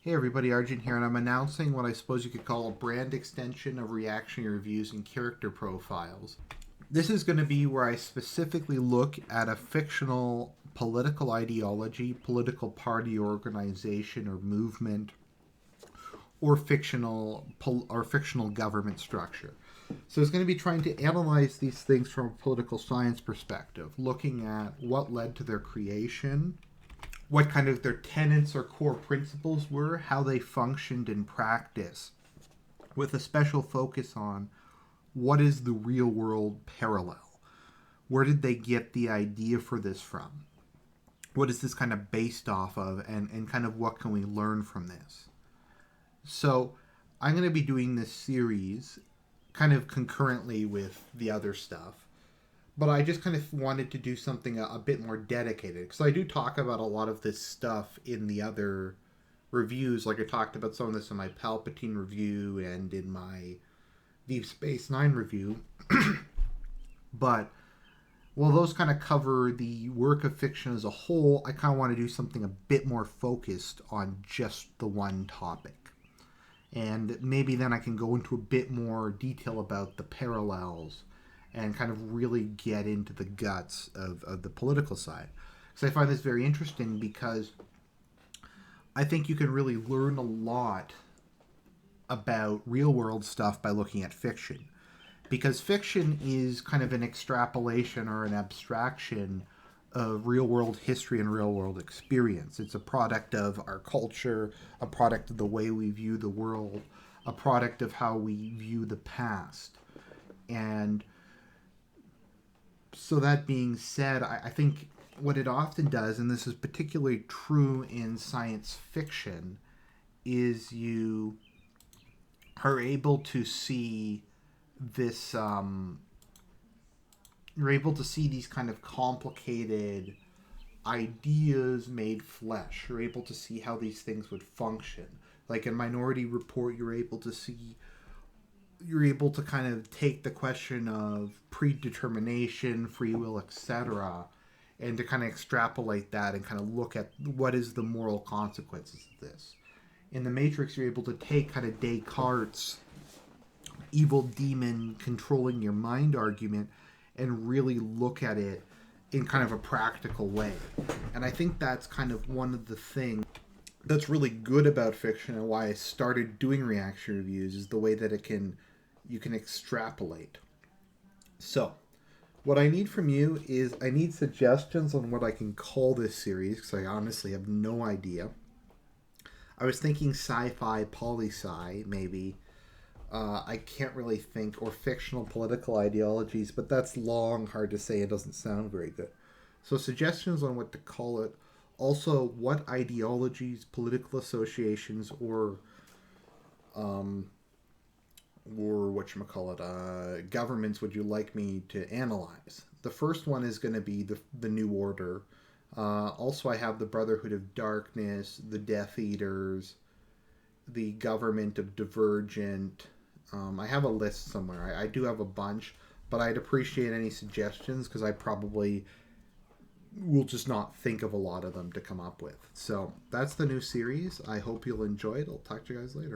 Hey everybody, Argent here, and I'm announcing what I suppose you could call a brand extension of reactionary reviews and character profiles. This is going to be where I specifically look at a fictional political ideology, political party organization or movement, or fictional government structure. So it's going to be trying to analyze these things from a political science perspective, looking at what led to their creation, what kind of their tenets or core principles were, how they functioned in practice, with a special focus on what is the real world parallel. Where did they get the idea for this from? What is this kind of based off of, and kind of what can we learn from this? So I'm going to be doing this series kind of concurrently with the other stuff. But I just kind of wanted to do something a bit more dedicated. Because I do talk about a lot of this stuff in the other reviews. Like I talked about some of this in my Palpatine review and in my Deep Space Nine review. But while those kind of cover the work of fiction as a whole, I kind of want to do something a bit more focused on just the one topic. And maybe then I can go into a bit more detail about the parallels and kind of really get into the guts of the political side. Because I find this very interesting because I think you can really learn a lot about real world stuff by looking at fiction. Because fiction is kind of an extrapolation or an abstraction of real world history and real world experience. It's a product of our culture, a product of the way we view the world, a product of how we view the past. And so that being said, I think what it often does, and this is particularly true in science fiction, is you are able to see this, you're able to see these kind of complicated ideas made flesh. You're able to see how these things would function. Like in Minority Report, you're able to kind of take the question of predetermination, free will, etc., and to kind of extrapolate that and kind of look at what is the moral consequences of this. In The Matrix, you're able to take kind of Descartes' evil demon controlling your mind argument and really look at it in kind of a practical way. And I think that's kind of one of the things that's really good about fiction and why I started doing reaction reviews is the way that you can extrapolate. So, what I need from you is I need suggestions on what I can call this series, because I honestly have no idea. I was thinking Sci-fi Pol Sci, maybe. I can't really think, or fictional political ideologies, but that's long, hard to say. It doesn't sound very good. So suggestions on what to call it. Also, what ideologies, political associations, or governments would you like me to analyze? The first one is going to be the New Order. Also, I have the Brotherhood of Darkness, the Death Eaters, the Government of Divergent. I have a list somewhere. I do have a bunch, but I'd appreciate any suggestions because I probably will just not think of a lot of them to come up with. So that's the new series. I hope you'll enjoy it. I'll talk to you guys later.